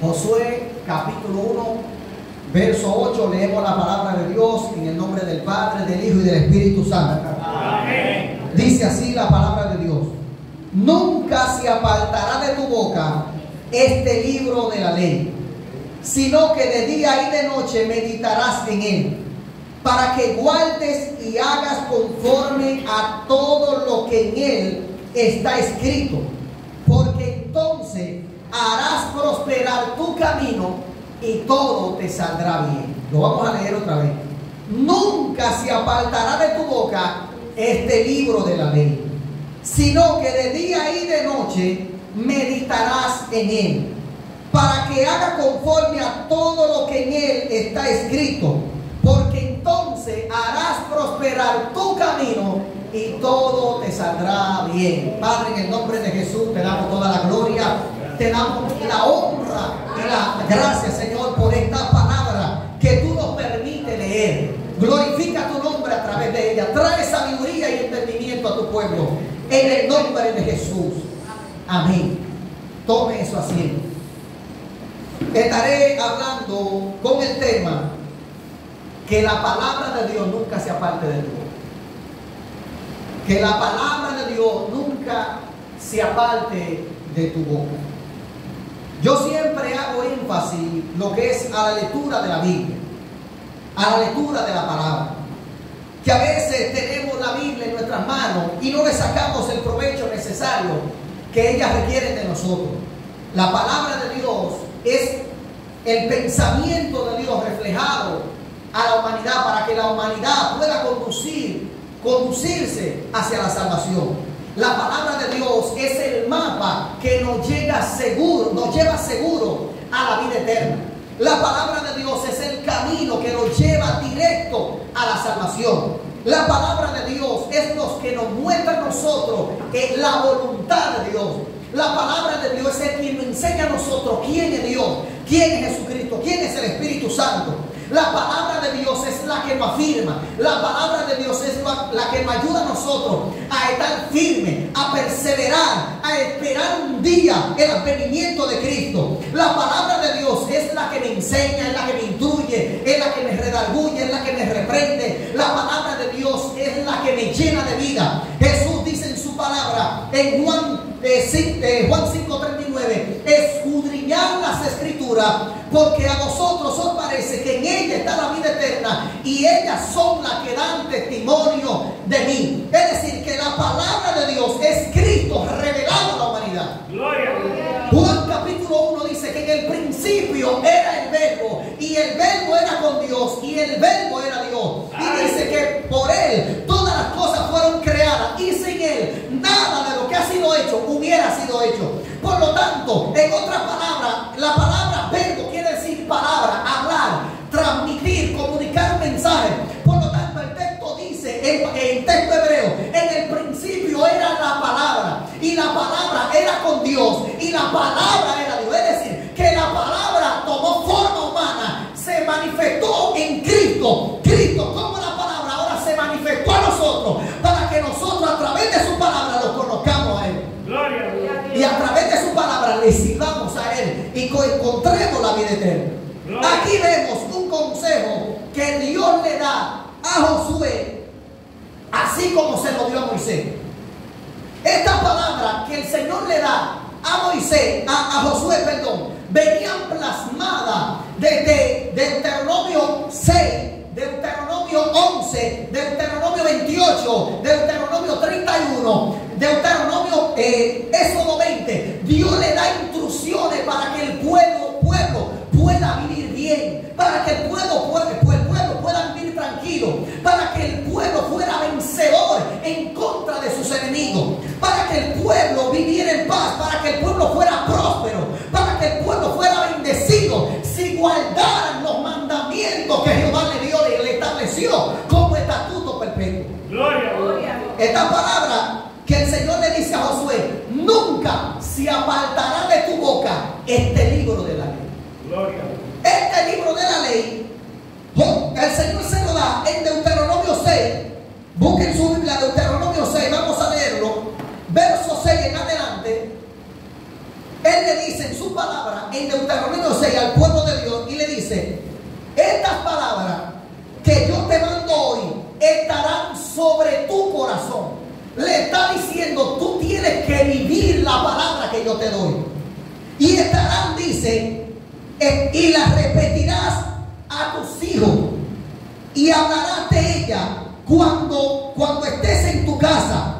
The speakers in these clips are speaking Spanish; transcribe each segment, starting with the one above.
Josué capítulo 1, verso 8, leemos la palabra de Dios en el nombre del Padre, del Hijo y del Espíritu Santo. Amén. Dice así la palabra de Dios: nunca se apartará de tu boca este libro de la ley, sino que de día y de noche meditarás en él, para que guardes y hagas conforme a todo lo que en él está escrito, porque entonces harás prosperar tu camino y todo te saldrá bien. Lo vamos a leer otra vez. Nunca se apartará de tu boca este libro de la ley, sino que de día y de noche meditarás en él, para que haga conforme a todo lo que en él está escrito, porque entonces harás prosperar tu camino y todo te saldrá bien. Padre, en el nombre de Jesús te damos toda la gloria, te damos la honra y la gracia, Señor, por esta palabra que tú nos permites leer. Glorifica tu nombre a través de ella. Trae sabiduría y entendimiento a tu pueblo, en el nombre de Jesús. Amén. Tome eso asiento. Estaré hablando con el tema que la palabra de Dios nunca se aparte de tu boca. Que la palabra de Dios nunca se aparte de tu boca. Yo siempre hago énfasis lo que es a la lectura de la Biblia, a la lectura de la palabra. Que a veces tenemos la Biblia en nuestras manos y no le sacamos el provecho necesario que ella requiere de nosotros. La palabra de Dios es el pensamiento de Dios reflejado a la humanidad, para que la humanidad pueda conducirse hacia la salvación. La palabra de Dios es el mapa que nos lleva seguro a la vida eterna. La palabra de Dios es el camino que nos lleva directo a la salvación. La palabra de Dios es lo que nos muestra a nosotros la voluntad de Dios. La palabra de Dios es quien nos enseña a nosotros quién es Dios, quién es Jesucristo, quién es el Espíritu Santo. La palabra de Dios es la que nos afirma. La palabra de Dios es la que nos ayuda a nosotros a estar firmes, a perseverar, a esperar un día el advenimiento de Cristo. La palabra de Dios es la que me enseña, es la que me instruye, es la que me redarguye, es la que me reprende. La palabra de Dios es la que me llena de vida. Jesús dice en su palabra, en Juan 5:39, escudriñad las Escrituras, porque a vosotros os parece que en ella está la vida eterna, y ellas son las que dan testimonio de mí. Es decir, que la palabra de Dios es Cristo revelado a la humanidad. Gloria a Dios. Juan capítulo 1 dice que en el principio era el verbo, y el verbo era con Dios, y el verbo era Dios. Y dice que por él todas las cosas fueron creadas, y sin él nada de lo que ha sido hecho hubiera sido hecho. Por lo tanto, en otras palabras, la palabra verbo quiere decir palabra, hablar, transmitir, comunicar un mensaje. Por lo tanto, el texto dice, en texto hebreo, en el principio era la palabra, y la palabra era con Dios, y la palabra era Dios. Es decir, que la palabra tomó forma humana, se manifestó en Cristo. Cristo, como la palabra, ahora se manifestó a nosotros, para que nosotros a través de su palabra lo conozcamos a Él. Gloria a Dios. Y a través de su palabra le sirvamos a Él y encontremos la vida eterna. Aquí vemos un consejo que Dios le da a Josué, así como se lo dio a Moisés. Esta palabra que el Señor le da a Moisés, a Josué, venían plasmadas desde Deuteronomio 6, Deuteronomio 11, Deuteronomio 28, Deuteronomio 31, Deuteronomio Éxodo 20. Dios le da instrucciones para que el pueblo pueda vivir bien, para que el pueblo pueda vivir tranquilo, para que el pueblo fuera vencedor en contra de sus enemigos, para que el pueblo viviera en paz, para que el pueblo fuera próspero, para que el pueblo fuera bendecido, si guardaran los mandamientos que Jehová le dio y le estableció como estatuto perpetuo. Gloria a Dios. Esta palabra que el Señor le dice a Josué: nunca se apartará de tu boca este libro de la ley. Gloria a Dios. Este libro de la ley, el Señor se lo da en Deuteronomio 6. Busquen su Biblia, Deuteronomio 6, vamos a leerlo. Verso 6 en adelante. Él le dice en su palabra, en Deuteronomio 6, al pueblo de Dios, y le dice: estas palabras que yo te mando hoy estarán sobre tu corazón. Le está diciendo: tú tienes que vivir la palabra que yo te doy. Y estarán, dice, y las repetirás a tus hijos, y hablarás de ella cuando estés en tu casa,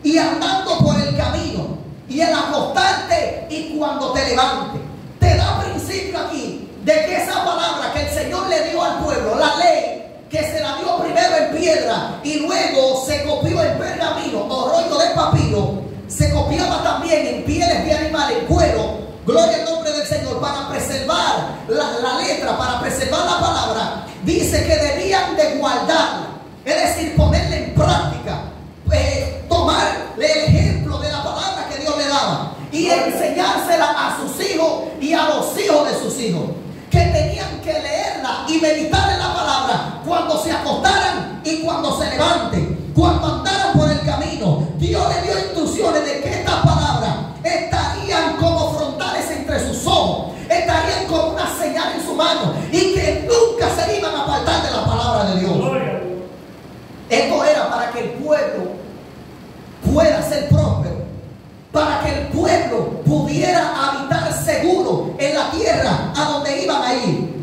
y andando por el camino, y al acostarte, y cuando te levantes. Te da principio aquí de que esa palabra que el Señor le dio al pueblo, la ley, que se la dio primero en piedra y luego se copió en pergamino o rollo de papiro, se copiaba también en pieles de animal, en cuero, gloria al nombre del Señor, para preservar la letra, para preservar la palabra. Dice que debían de guardarla, es decir, ponerla en práctica, tomar el ejemplo de la palabra que Dios le daba y enseñársela a sus hijos y a los hijos de sus hijos, que tenían que leerla y meditar en la palabra cuando se acostaran y cuando se levanten, cuando andaran por el camino. Dios le dio instrucciones de que estas palabras estarían como frontales entre sus ojos, estarían como una señal en su mano, y que nunca se iban a apartar de la palabra de Dios. Esto era para que el pueblo pueda ser próspero, para que el pueblo pudiera habitar seguro en la tierra a donde iban a ir.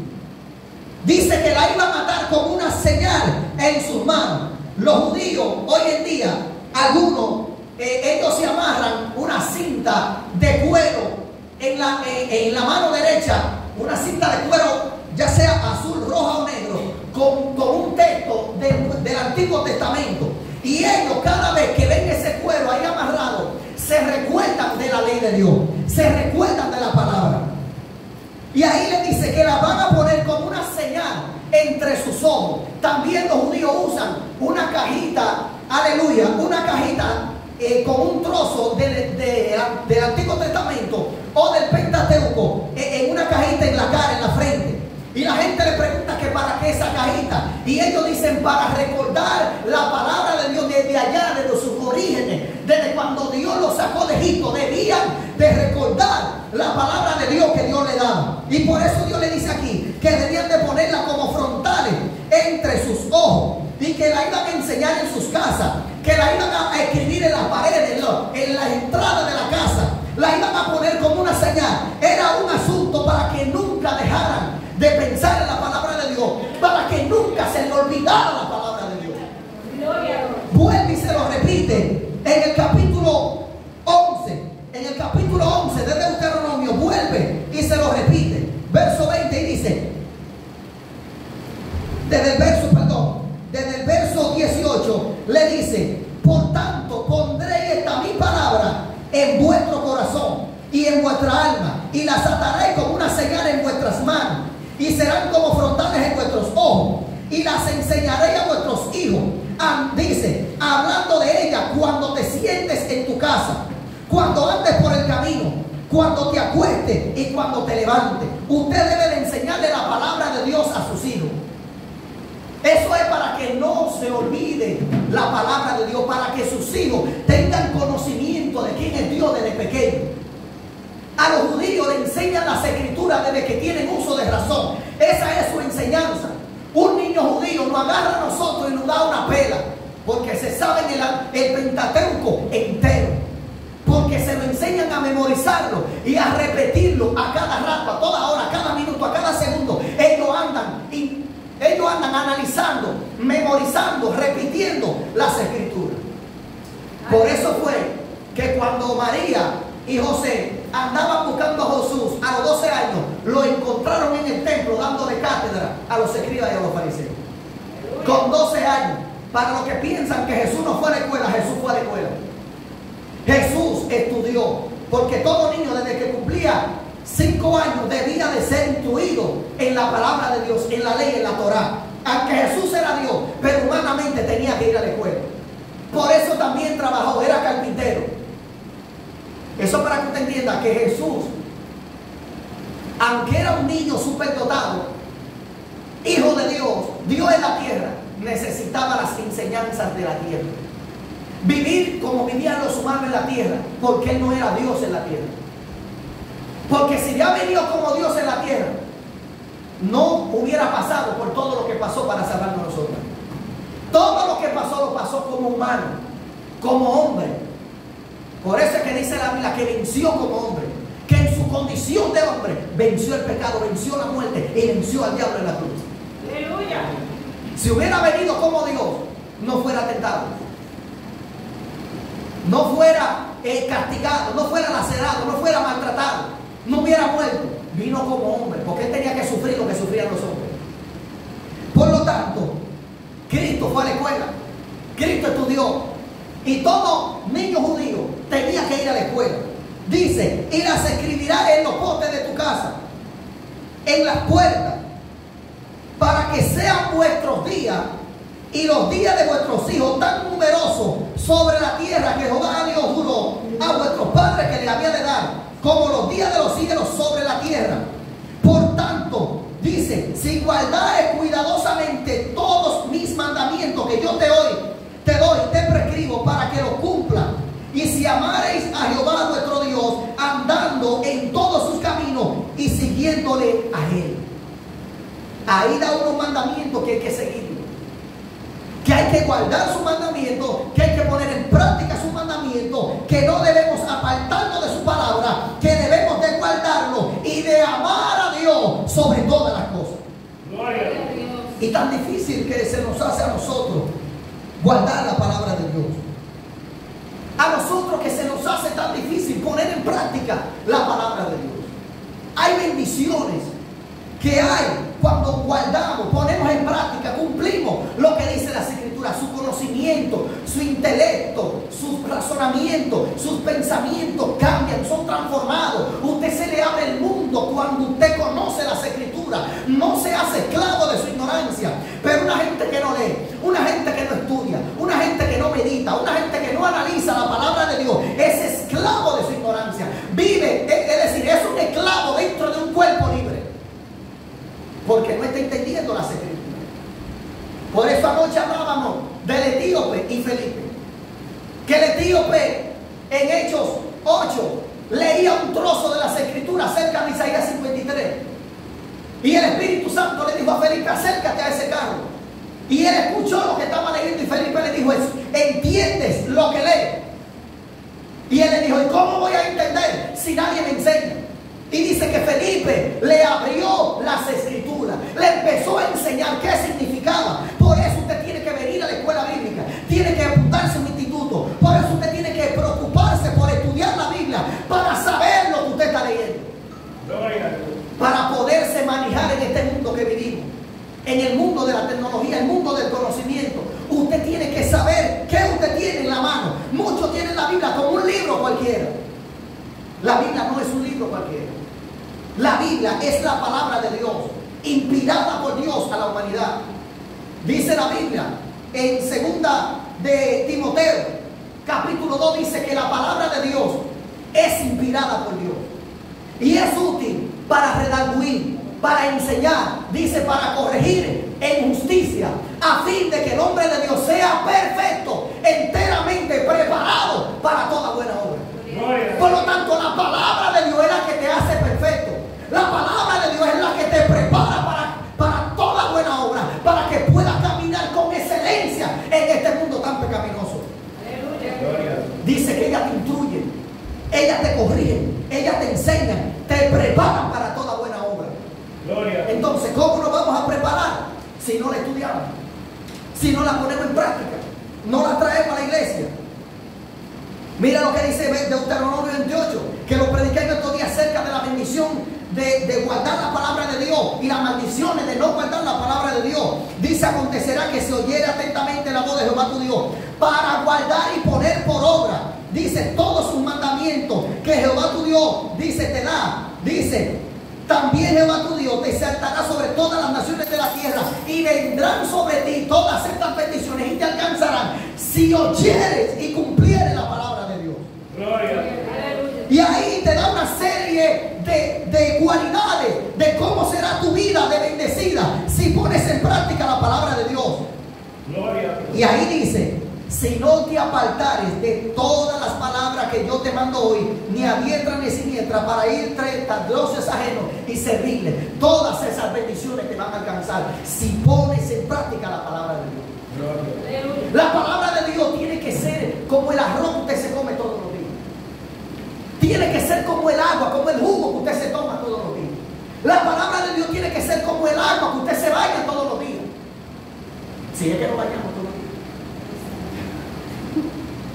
Dice que la iban a dar como una señal en sus manos. Los judíos hoy en día, algunos, ellos se amarran una cinta de cuero en la mano derecha, una cinta de cuero, ya sea azul, roja o negro, con un texto del Antiguo Testamento. Y ellos, cada vez que ven ese cuero ahí amarrado, se recuerdan de la ley de Dios, se recuerdan de la palabra. Y ahí le dice que la van a poner como una señal entre sus ojos. También los judíos usan una cajita, aleluya, una cajita con un trozo del Antiguo Testamento o del Pentateuco en una cajita en la cara, en la frente. Y la gente le pregunta que para qué esa cajita. Y ellos dicen: para recordar la palabra de Dios desde allá, desde sus orígenes, desde cuando Dios los sacó de Egipto. Debían de recordar la palabra de Dios que Dios le daba. Y por eso Dios le dice aquí que debían de ponerla como frontales entre sus ojos, y que la iban a enseñar en sus casas, que la iban a escribir en las paredes, en la entrada de la casa. La iban a poner como una señal. Era un asunto para que nunca dejaran de pensar en la palabra de Dios, para que nunca se le olvidara la palabra de Dios. Vuelve y se lo repite en el capítulo 11. En el capítulo 11 de Deuteronomio vuelve y se lo repite. Verso 20, y dice, desde el verso 18 le dice: por tanto pondré esta mi palabra en vuestro corazón y en vuestra alma, y las ataré como una señal en vuestras manos, y serán como frontales en vuestros ojos, y las enseñaré a vuestros hijos. Dice, hablando de ella cuando te sientes en tu casa, cuando andes por el camino, cuando te acuestes y cuando te levantes. Usted debe de enseñarle la palabra de Dios a sus hijos. Eso es para que no se olvide la palabra de Dios, para que sus hijos tengan conocimiento de quién es Dios desde pequeño. A los judíos le enseñan las escrituras desde que tienen uso de razón. Esa es su enseñanza. Un niño judío nos agarra a nosotros y nos da una pela, porque se saben el Pentateuco entero, porque se lo enseñan a memorizarlo y a repetirlo a cada rato, a toda hora, a cada minuto, a cada segundo. Ellos andan analizando, memorizando, repitiendo las escrituras. Por eso fue que cuando María y José andaban buscando a Jesús a los 12 años, lo encontraron en el templo dándole cátedra a los escribas y a los fariseos. Con 12 años. Para los que piensan que Jesús no fue a la escuela, Jesús fue a la escuela. Jesús estudió, porque todo niño desde que cumplía 5 años debía de ser instruido en la palabra de Dios, en la ley, en la Torá. Aunque Jesús era Dios, pero humanamente tenía que ir a la escuela. Por eso también trabajó, era carpintero. Eso para que usted entienda que Jesús, aunque era un niño superdotado, hijo de Dios, Dios en la tierra, necesitaba las enseñanzas de la tierra. Vivir como vivían los humanos en la tierra, porque Él no era Dios en la tierra. Porque si ya ha venido como Dios en la tierra, no hubiera pasado por todo lo que pasó para salvarnos a nosotros. Todo lo que pasó lo pasó como humano, como hombre. Por eso es que dice la Biblia que venció como hombre, que en su condición de hombre venció el pecado, venció la muerte y venció al diablo en la cruz. Aleluya. Si hubiera venido como Dios, no fuera tentado, no fuera castigado, no fuera lacerado, no fuera maltratado, no hubiera muerto. Vino como hombre, porque él tenía que sufrir lo que sufrían los hombres. Por lo tanto, Cristo fue a la escuela, Cristo estudió, y todo niño judío tenía que ir a la escuela. Dice, y las escribirás en los postes de tu casa, en las puertas, para que sean vuestros días y los días de vuestros hijos tan numerosos sobre la tierra que Jehová Dios juró a vuestros padres que les había de dar, como los días de los cielos sobre la tierra. Por tanto, dice, si guardares cuidadosamente todos mis mandamientos que yo te doy, te prescribo para que los cumplan, y si amareis a Jehová vuestro Dios, andando en todos sus caminos y siguiéndole a Él. Ahí da unos mandamientos que hay que seguir, que hay que guardar sus mandamientos, que hay que poner en práctica sus mandamientos, que no debemos apartarnos de su palabra, que debemos de guardarlo y de amar a Dios sobre todas las cosas. Gloria a Dios. Y tan difícil que se nos hace a nosotros guardar la palabra de Dios. A nosotros que se nos hace tan difícil poner en práctica la palabra de Dios. Hay bendiciones que hay cuando guardamos, ponemos en práctica, cumplimos lo que dice las Escrituras, su conocimiento, su intelecto, sus razonamientos, sus pensamientos cambian, son transformados. Usted se le abre el mundo cuando usted conoce las Escrituras, no se hace esclavo de su ignorancia. Pero una gente que no lee, una gente que no estudia, una gente que no medita, una gente que no analiza la palabra de Dios, es esclavo de su ignorancia. Vive, es decir, es un esclavo dentro de un cuerpo libre, porque no está entendiendo las Escrituras. Por eso anoche hablábamos del etíope y Felipe, que el etíope en Hechos 8 leía un trozo de las Escrituras cerca de Isaías 53, y el Espíritu Santo le dijo a Felipe, acércate a ese carro, y él escuchó lo que estaba leyendo y Felipe le dijo, ¿entiendes lo que lee? Y él le dijo, ¿y cómo voy a entender si nadie me enseña? Y dice que Felipe le abrió las Escrituras, le empezó a enseñar qué significaba. Por eso usted tiene que venir a la escuela bíblica, tiene que apuntarse a un instituto. Por eso usted tiene que preocuparse por estudiar la Biblia para saber lo que usted está leyendo, para poderse manejar en este mundo que vivimos, en el mundo de la tecnología, el mundo del conocimiento. Usted tiene que saber qué usted tiene en la mano. Muchos tienen la Biblia como un libro cualquiera. La Biblia no es un libro cualquiera. La Biblia es la palabra de Dios, inspirada por Dios a la humanidad. Dice la Biblia en 2 de Timoteo, capítulo 2, dice que la palabra de Dios es inspirada por Dios y es útil para redarguir, para enseñar, dice, para corregir en justicia, a fin de que el hombre de Dios sea perfecto, enteramente preparado para toda buena obra. Por lo tanto, la palabra de Dios es la que te hace perfecto. La palabra de Dios es la que te prepara para toda buena obra, para que puedas caminar con excelencia en este mundo tan pecaminoso. Aleluya. Dice que ellas te instruyen, ellas te corrigen, ellas te enseñan, te preparan para toda buena obra. Gloria. Entonces, ¿cómo nos vamos a preparar si no la estudiamos? Si no la ponemos en práctica, no la traemos a la iglesia. Mira lo que dice Deuteronomio 28, que lo prediqué en estos días acerca de la bendición de guardar la palabra de Dios y las maldiciones de no guardar la palabra de Diera. Dice, acontecerá que se oyere atentamente la voz de Jehová tu Dios para guardar y poner por obra, dice, todos sus mandamientos que Jehová tu Dios, dice, te da. Dice, también Jehová tu Dios te exaltará sobre todas las naciones de la tierra y vendrán sobre ti todas estas bendiciones y te alcanzarán si oyeres y cumplieres la palabra de Dios. Gloria. Y ahí te da una serie de cualidades de cómo será tu vida de bendecida si pones en práctica la palabra de Dios. Gloria. Y ahí dice, si no te apartares de todas las palabras que yo te mando hoy, ni a diestra ni siniestra, para ir tras dioses ajenos y servirles, todas esas bendiciones te van a alcanzar si pones en práctica la palabra de Dios. La palabra de Dios tiene que ser como el arroz que usted se come todos los días. Tiene que ser como el agua, como el jugo que usted se toma todos los días. La palabra de Dios tiene que ser como el agua que usted se baña todos los días. Si es que nos bañamos todos los días.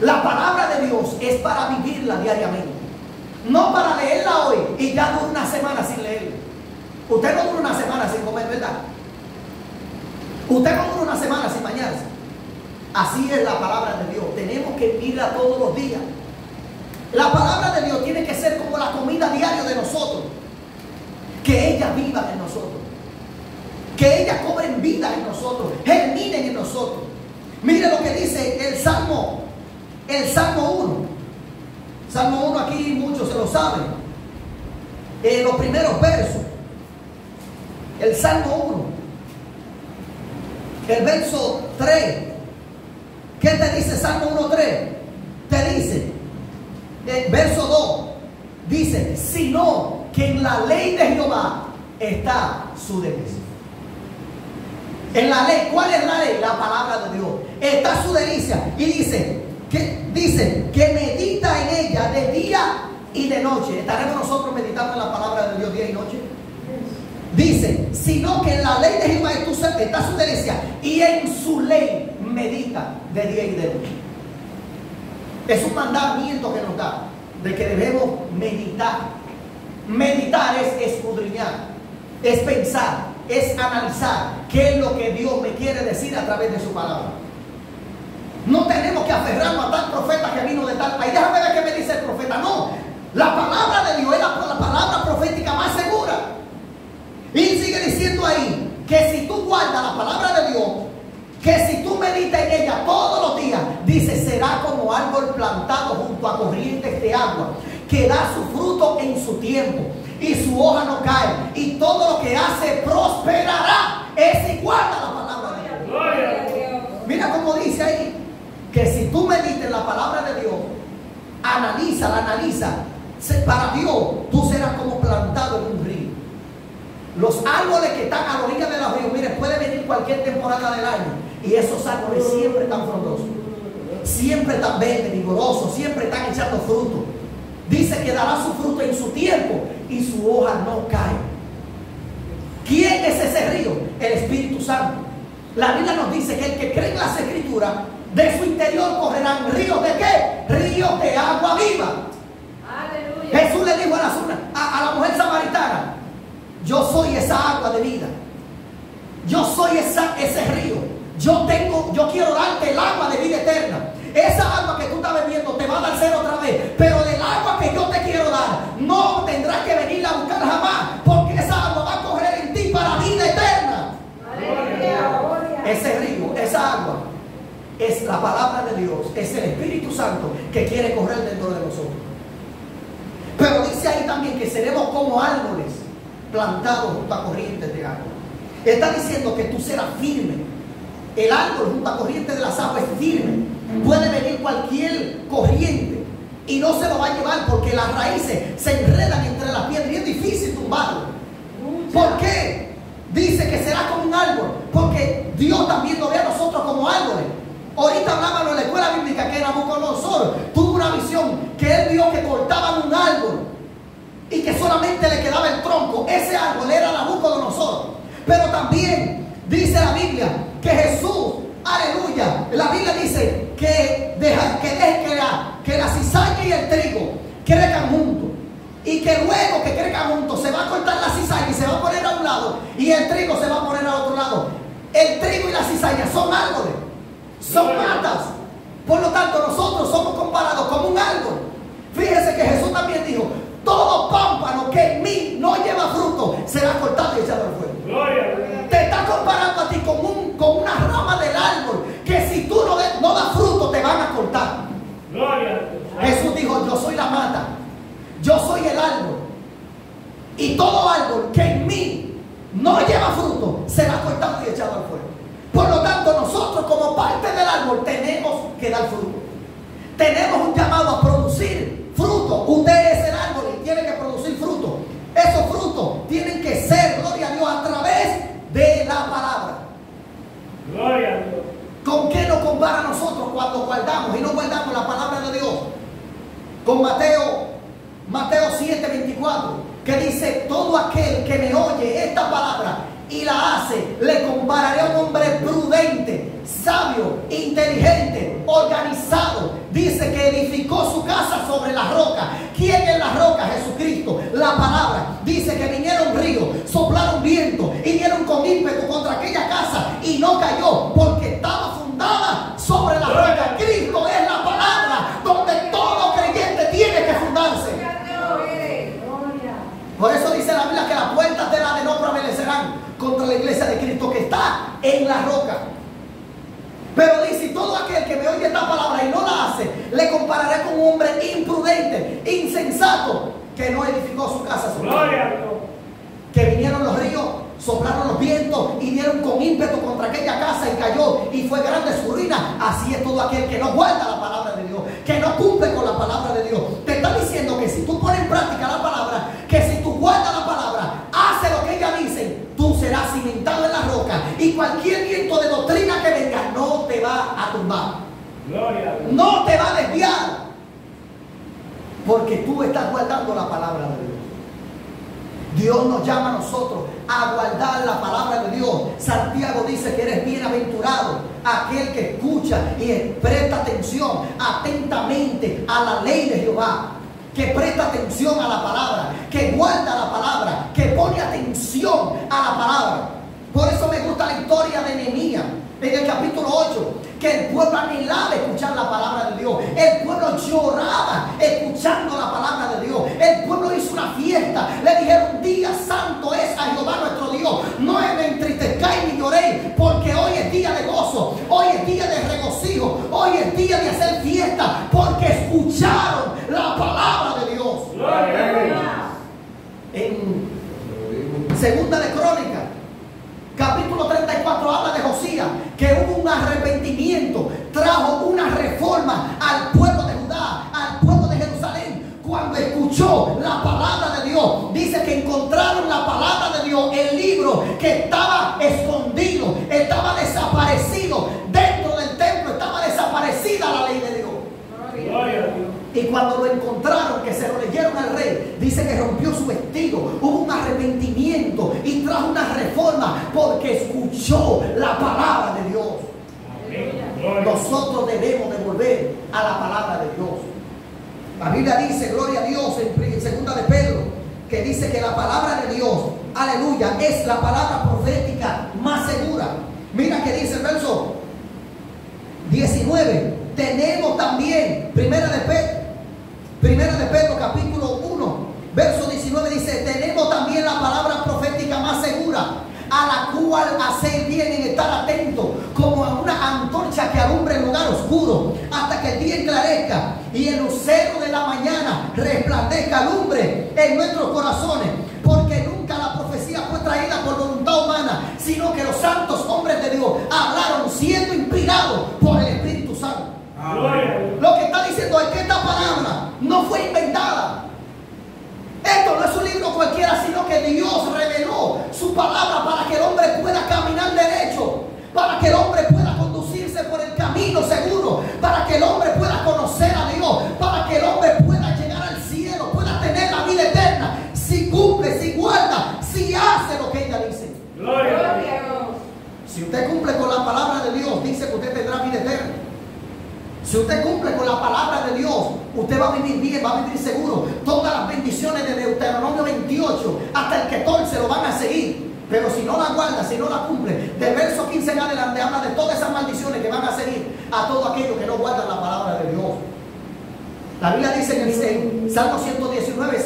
La palabra de Dios es para vivirla diariamente, no para leerla hoy y ya dura una semana sin leerla. Usted no dura una semana sin comer, ¿verdad? Usted no dura una semana sin bañarse. Así es la palabra de Dios. Tenemos que vivirla todos los días. La palabra de Dios tiene que ser como la comida diaria de nosotros. Que ella viva en nosotros. Que ella cobre vida en nosotros. Germinen en nosotros. Mire lo que dice el Salmo 1. Salmo 1 aquí muchos se lo saben. En los primeros versos. El Salmo 1. El verso 3. ¿Qué te dice Salmo 1:3? Te dice, el verso 2, dice, sino que en la ley de Jehová está su delicia. En la ley, ¿cuál es la ley? La palabra de Dios. Está su delicia. Y dice que medita en ella de día y de noche. ¿Estaremos nosotros meditando en la palabra de Dios día y noche? Dice, sino que en la ley de Jehová está su delicia, y en su ley medita de día y de noche. Es un mandamiento que nos da de que debemos meditar. Meditar es escudriñar, es pensar, es analizar qué es lo que Dios me quiere decir a través de su palabra. No tenemos que aferrarnos a tal profeta que vino de tal país. Déjame ver qué me dice el profeta. No, la palabra de Dios es la palabra profética más segura. Y sigue diciendo ahí que si tú guardas la palabra de Dios, que si tú meditas en ella todos los días, dice, será como árbol plantado junto a corrientes de agua, que da su fruto en su tiempo y su hoja no cae, y todo lo que hace prosperará. Es igual a la palabra de Dios. Mira cómo dice ahí, que si tú meditas en la palabra de Dios, analiza. Para Dios, tú serás como plantado en un río. Los árboles que están a la orilla de los ríos, mire, puede venir cualquier temporada del año y esos árboles siempre están frondosos, siempre están verdes, vigorosos, siempre están echando fruto. Dice que dará su fruto en su tiempo y su hoja no cae. ¿Quién es ese río? El Espíritu Santo. La Biblia nos dice que el que cree en las Escrituras, de su interior correrán ríos de ¿qué? Ríos de agua viva. Aleluya. Jesús le dijo a la mujer samaritana, yo soy esa agua de vida. Yo soy ese río. Yo quiero darte el agua de vida eterna. Esa agua que tú estás bebiendo te va a dar sed otra vez. Pero del agua que yo te quiero dar, no tendrás que venirla a buscar jamás. Porque esa agua va a correr en ti para vida eterna. Ese río, esa agua, es la palabra de Dios. Es el Espíritu Santo que quiere correr dentro de nosotros. Pero dice ahí también que seremos como árboles plantados junto a corrientes de agua. Está diciendo que tú serás firme. El árbol junto a corrientes de las aguas es firme. Puede venir cualquier corriente y no se lo va a llevar, porque las raíces se enredan entre las piedras y es difícil tumbarlo. ¿Por qué? Dice que será como un árbol, porque Dios también nos ve a nosotros como árboles. Ahorita hablábamos en la escuela bíblica que Nabucodonosor tuvo una visión que él vio que cortaban un árbol y que solamente le quedaba el tronco. Ese árbol era Nabucodonosor. Pero también dice la Biblia que Jesús, aleluya, la Biblia dice que deje que la cizaña y el trigo crezcan juntos, y que luego que crezcan juntos se va a cortar la cizaña y se va a poner a un lado y el trigo se va a poner a otro lado. El trigo y la cizaña son árboles, son matas. Por lo tanto, nosotros somos comparados como un árbol. Fíjese que Jesús también dijo, todo pámpano que en mí no lleva fruto será cortado y echado al fuego. Te está comparando a ti con una rama del árbol, que si tú no das fruto te van a cortar. Jesús dijo, yo soy la mata, yo soy el árbol, y todo árbol que en mí no lleva fruto será cortado y echado al fuego. Por lo tanto, nosotros como parte del árbol tenemos que que dar fruto. Tenemos un llamado a producir fruto. Usted es el árbol y tiene que producir fruto. Esos frutos tienen que ser, gloria a Dios, a través de la palabra. Gloria a Dios. ¿Con qué nos compara a nosotros cuando guardamos y no guardamos la palabra de Dios? Con Mateo 7:24, que dice: todo aquel que me oye esta palabra y la hace, le compararé a un hombre prudente, sabio, inteligente, organizado. Dice que edificó su casa sobre la roca. ¿Quién es la roca? Jesucristo, la palabra. Dice que vinieron ríos, soplaron viento y dieron con ímpetu contra aquella casa y no cayó, porque estaba fundada sobre la roca. Cristo es la palabra donde todo creyente tiene que fundarse. Por eso dice la Biblia que las puertas de la no prevalecerán contra la iglesia de Cristo, que está en la roca. Pero dice: todo aquel que me oye esta palabra y no la hace, le compararé con un hombre imprudente, insensato, que no edificó su casa sobre la roca. Que vinieron los ríos, soplaron los vientos y dieron con ímpetu contra aquella casa y cayó, y fue grande su ruina. Así es todo aquel que no guarda la palabra de Dios, que no cumple con la palabra de Dios. Te está diciendo que si tú pones en práctica la palabra, que si tú guardas la palabra, hace lo que ella dice, tú serás cimentado en la roca, y cualquier viento de doctrina que venga no te va a tumbar, no te va a desviar, porque tú estás guardando la palabra de Dios. Dios nos llama a nosotros a guardar la palabra de Dios. Santiago dice que eres bienaventurado aquel que escucha y presta atención atentamente a la ley de Jehová, que presta atención a la palabra, que guarda la palabra, que pone atención a la palabra. Por eso me gusta la historia de Nehemías en el capítulo 8, que el pueblo anhelaba escuchar la palabra de Dios. El pueblo lloraba escuchando la palabra de Dios. El pueblo hizo una fiesta. Le dijeron: día santo es a Jehová nuestro Dios. No me entristezcáis ni lloréis, porque hoy es día de gozo, hoy es día de regocijo, hoy es día de hacer fiesta, porque escucharon la palabra de Dios. En Segunda de Crónicas, capítulo 34, habla de Josías, que hubo un arrepentimiento, trajo una reforma al pueblo de Judá, al pueblo de Jerusalén, cuando escuchó la palabra de Dios. Dice que encontraron la palabra de Dios, el libro que estaba escondido, estaba desaparecido dentro del templo, estaba desaparecida la ley de Dios. Y cuando lo encontraron, que se lo leyeron al rey, dice que rompió su vestido, hubo un arrepentimiento y trajo una reforma, porque escuchó la palabra de Dios. Nosotros debemos de volver a la palabra de Dios. La Biblia dice, gloria a Dios, en segunda de Pedro, que dice que la palabra de Dios, aleluya, es la palabra profética más segura. Mira que dice el verso 19. Tenemos también, Primera de Pedro capítulo 1, verso 19, dice: tenemos también la palabra profética más segura, a la cual hacéis bien en estar atentos, como a una antorcha que alumbra en lugar oscuro, hasta que el día esclarezca y el lucero de la mañana resplandezca, alumbre en nuestros corazones. Porque nunca la profecía fue traída por voluntad humana, sino que los santos hombres de Dios hablaron siendo inspirados por el Espíritu Santo. Lo que está diciendo es que esta palabra no fue inventada. Esto no es un libro cualquiera, sino que Dios reveló su palabra para que el hombre pueda caminar derecho, para que el hombre pueda conducirse por el camino seguro, para que el hombre pueda conocer a Dios, para que el hombre pueda llegar al cielo, pueda tener la vida eterna, si cumple, si guarda, si hace lo que ella dice. Gloria a Dios. Si usted cumple con la palabra de Dios, dice que usted tendrá vida eterna. Si usted cumple con la palabra de Dios, usted va a vivir bien, va a vivir seguro. Todas las bendiciones de Deuteronomio 28 hasta el 14 lo van a seguir. Pero si no la guarda, si no la cumple, del verso 15 en adelante habla de todas esas maldiciones que van a seguir a todo aquello que no guarda la palabra de Dios. La Biblia dice en Salmo 119,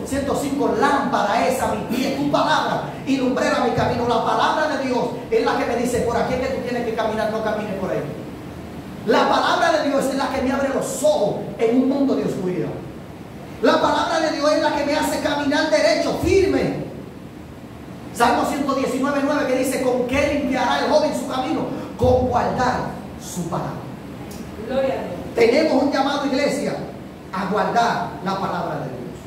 105, lámpara es a mi pie tu palabra y lumbrera mi camino. La palabra de Dios es la que me dice: por aquí es que tú tienes que caminar, no camines por ahí. La palabra de Dios es la que me abre los ojos en un mundo de oscuridad. La palabra de Dios es la que me hace caminar derecho, firme. Salmo 119, 9, que dice: ¿con qué limpiará el joven su camino? Con guardar su palabra. Gloria a Dios. Tenemos un llamado, iglesia, a guardar la palabra de Dios,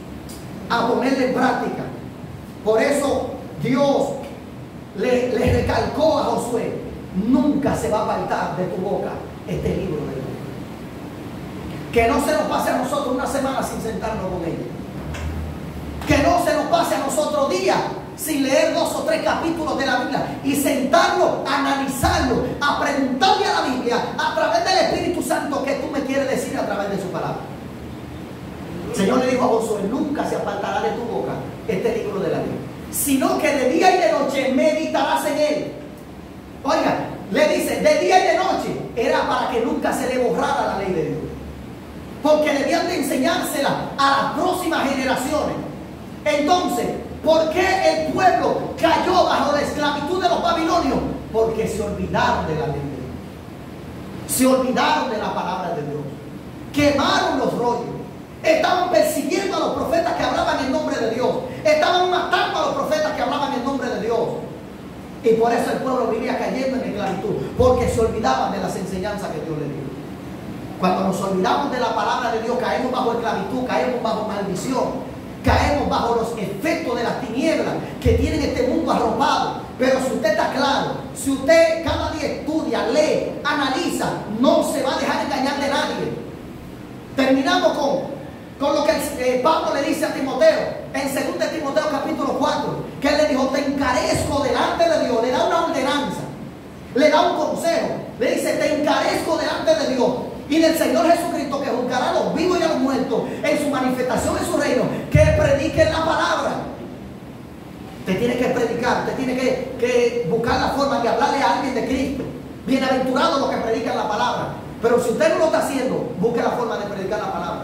a ponerla en práctica. Por eso Dios le recalcó a Josué: nunca se va a apartar de tu boca este libro de Dios. Que no se nos pase a nosotros una semana sin sentarnos con ella. Que no se nos pase a nosotros días sin leer 2 o 3 capítulos de la Biblia y sentarnos, a analizarlo, a preguntarle a la Biblia a través del Espíritu Santo qué tú me quieres decir a través de su palabra. El Señor le dijo a Josué: nunca se apartará de tu boca este libro de la ley, sino que de día y de noche meditarás en él. Oiga, le dice de día y de noche, era para que nunca se le borrara la ley de Dios, porque debían de enseñársela a las próximas generaciones. Entonces, ¿por qué el pueblo cayó bajo la esclavitud de los babilonios? Porque se olvidaron de la ley de Dios, se olvidaron de la palabra de Dios, quemaron los rollos, estaban persiguiendo a los profetas que hablaban en nombre de Dios, estaban matando a los profetas que hablaban en nombre de Dios. Y por eso el pueblo vivía cayendo en esclavitud, porque se olvidaban de las enseñanzas que Dios les dio. Cuando nos olvidamos de la palabra de Dios, caemos bajo esclavitud, caemos bajo maldición, caemos bajo los efectos de las tinieblas que tienen este mundo arropado. Pero si usted está claro, si usted cada día estudia, lee, analiza, no se va a dejar engañar de nadie. Terminamos con lo que Pablo le dice a Timoteo en 2 Timoteo capítulo 4, que él le dijo: te encarezco delante de Dios. Le da una ordenanza, le da un consejo, le dice: te encarezco delante de Dios y del Señor Jesucristo, que juzgará a los vivos y a los muertos en su manifestación en su reino, que prediquen la palabra. Usted tiene que predicar, usted tiene que buscar la forma de hablarle a alguien de Cristo. Bienaventurados los que predican la palabra. Pero si usted no lo está haciendo, busque la forma de predicar la palabra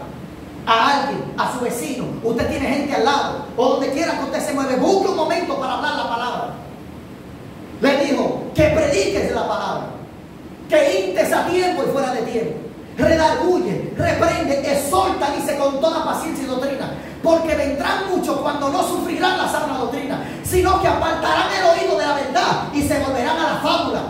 a alguien, a su vecino. Usted tiene gente al lado, o donde quiera que usted se mueve, busque un momento para hablar la palabra. Le dijo que prediques la palabra, que intes a tiempo y fuera de tiempo, redarguye, reprende, exhorta, dice, con toda paciencia y doctrina, porque vendrán muchos cuando no sufrirán la sana doctrina, sino que apartarán el oído de la verdad y se volverán a la fábula.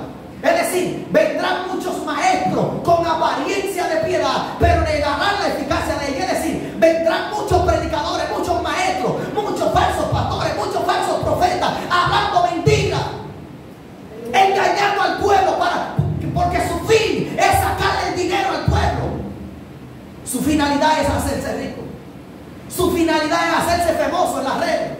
Es decir, vendrán muchos maestros con apariencia de piedad, pero negarán la eficacia de ella. Es decir, vendrán muchos predicadores, muchos maestros, muchos falsos pastores, muchos falsos profetas, hablando mentiras, engañando al pueblo, porque su fin es sacarle el dinero al pueblo. Su finalidad es hacerse rico. Su finalidad es hacerse famoso en las redes.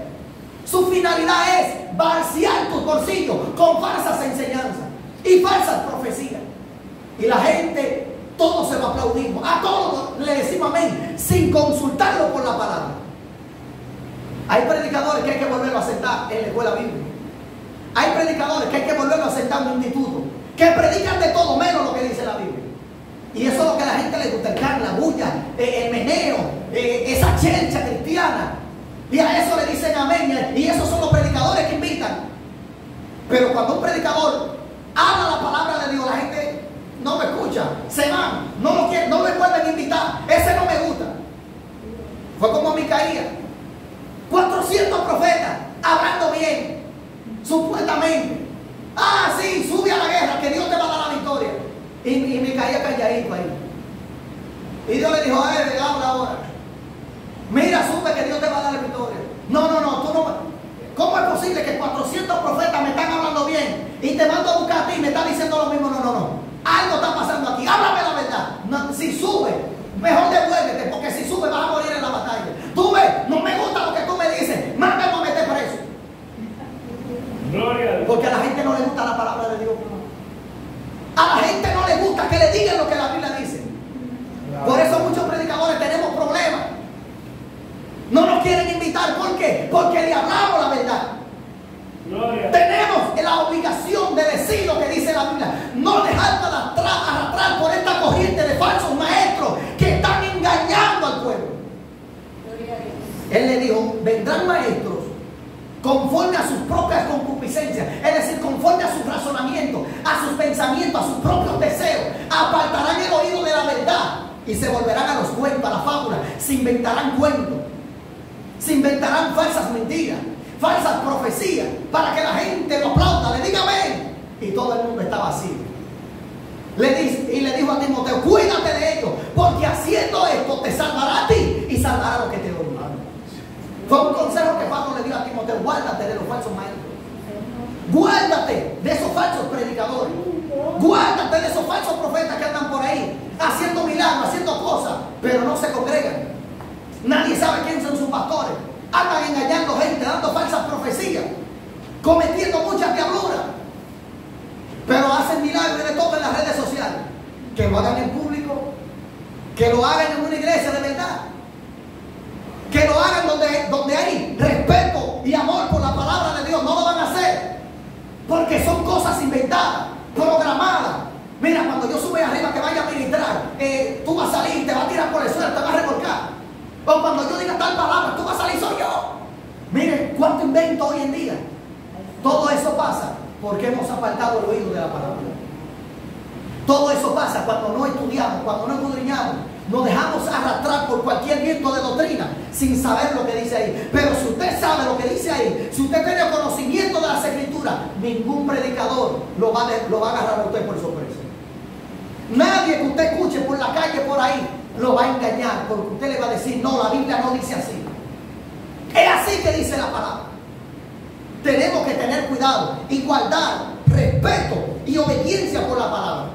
Su finalidad es vaciar tus bolsillos con falsas enseñanzas y falsas profecías. Y la gente, todos se lo aplaudimos, a todos le decimos amén, sin consultarlo por la palabra. Hay predicadores que hay que volverlo a sentar en la escuela bíblica. Hay predicadores que hay que volverlo a sentar en un instituto, que predican de todo menos lo que dice la Biblia. Y eso es lo que a la gente le gusta: el can, la bulla, el meneo, esa chelcha cristiana. Y a eso le dicen amén. Y esos son los predicadores que invitan. Pero cuando un predicador habla la palabra de Dios, la gente no me escucha, se van, no lo quieren, no me vuelven a invitar. Ese no me gusta. Fue como Micaías: 400 profetas hablando bien, supuestamente. Ah, sí, sube a la guerra, que Dios te va a dar la victoria. Y Micaías calladito ahí. Y Dios le dijo: habla ahora. Mira, sube, que Dios te va a dar la victoria. No, tú no. ¿Cómo es posible que 400 profetas me están hablando bien y te mando a buscar a ti y me están diciendo lo mismo? No. Algo está pasando aquí. Háblame la verdad. No, si sube, mejor devuélvete, porque si sube vas a morir en la batalla. Tú ves, no me gusta lo que tú me dices. Mándame a meter preso. Gloria a Dios. Porque a la gente no le gusta la palabra de Dios. A la gente no le gusta que le digan lo que la Biblia dice. Por eso muchos predicadores tenemos problemas. No nos quieren invitar. ¿Por qué? Porque le hablamos la verdad. Gloria. Tenemos la obligación de decir lo que dice la Biblia. No dejar arrastrar por esta corriente de falsos maestros que están engañando al pueblo. Gloria a Dios. Él le dijo: vendrán maestros conforme a sus propias concupiscencias, es decir, conforme a sus razonamientos, a sus pensamientos, a sus propios deseos. Apartarán el oído de la verdad y se volverán a los cuentos, a la fábula. Se inventarán cuentos, se inventarán falsas mentiras, falsas profecías, para que la gente lo aplauda, le diga amén. Y todo el mundo está vacío. Y le dijo dijo a Timoteo, cuídate de ellos, porque haciendo esto te salvará a ti y salvará a los que te odian. Fue un consejo que Pablo le dio a Timoteo: guárdate de los falsos maestros. Guárdate de esos falsos predicadores. Guárdate de esos falsos profetas que andan por ahí haciendo milagros, haciendo cosas, pero no se congregan. Nadie sabe quiénes son sus pastores. Andan engañando gente, dando falsas profecías, cometiendo muchas diabluras, pero hacen milagros de todo en las redes sociales. Que lo hagan en público, que lo hagan en una iglesia de verdad, que lo hagan donde hay respeto y amor por la palabra de Dios. No lo van a hacer porque son cosas inventadas, programadas. Mira, cuando yo sube arriba que vaya a ministrar, tú vas a salir, te vas a tirar por el suelo, te vas a revolcar. O cuando yo diga tal palabra, tú vas a salir, soy yo. Miren cuánto invento hoy en día. Todo eso pasa porque hemos apartado el oído de la palabra. Todo eso pasa cuando no estudiamos, cuando no escudriñamos. Nos dejamos arrastrar por cualquier viento de doctrina sin saber lo que dice ahí. Pero si usted sabe lo que dice ahí, si usted tiene conocimiento de las escrituras, ningún predicador lo va a agarrar a usted por sorpresa. Nadie que usted escuche por la calle, por ahí, lo va a engañar, porque usted le va a decir: no, la Biblia no dice así. Es así que dice la palabra. Tenemos que tener cuidado, igualdad, respeto y obediencia por la palabra.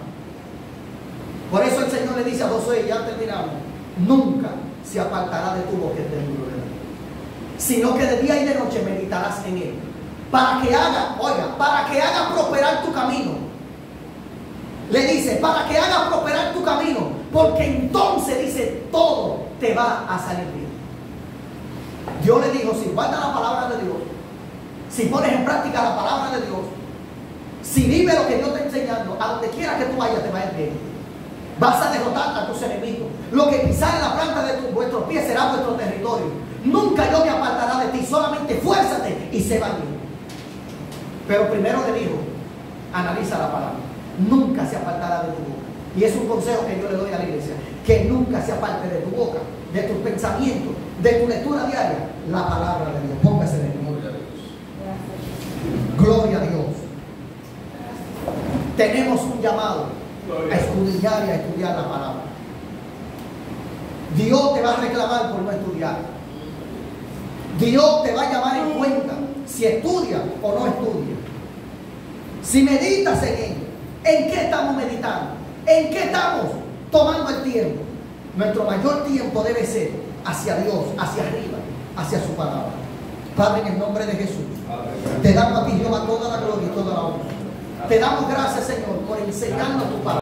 Por eso el Señor le dice a Josué, y ya terminamos: nunca se apartará de tu boca este libro de la ley, sino que de día y de noche meditarás en él, para que haga prosperar tu camino. Le dice, para que haga prosperar tu camino, porque entonces, dice, todo te va a salir bien. Dios le dijo: si guardas la palabra de Dios, si pones en práctica la palabra de Dios, si vives lo que Dios te está enseñando, a donde quiera que tú vayas te va a ir bien. Vas a derrotar a tus enemigos. Lo que pisar en la planta de vuestros pies será vuestro territorio. Nunca yo me apartará de ti, solamente fuérzate y sé valiente. Pero primero le dijo: analiza la palabra. Nunca se apartará de tu boca. Y es un consejo que yo le doy a la iglesia: que nunca se aparte de tu boca, de tus pensamientos, de tu lectura diaria, la palabra de Dios. Póngase de nuevo. Gloria a Dios. Tenemos un llamado a escudriñar y a estudiar la palabra. Dios te va a reclamar por no estudiar. Dios te va a llamar en cuenta si estudias o no estudias. Si meditas en Él. ¿En qué estamos meditando? ¿En qué estamos tomando el tiempo? Nuestro mayor tiempo debe ser hacia Dios, hacia arriba, hacia su palabra. Padre, en el nombre de Jesús, te damos a ti, Jehová, toda la gloria y toda la honra. Te damos gracias, Señor, por enseñarnos tu palabra.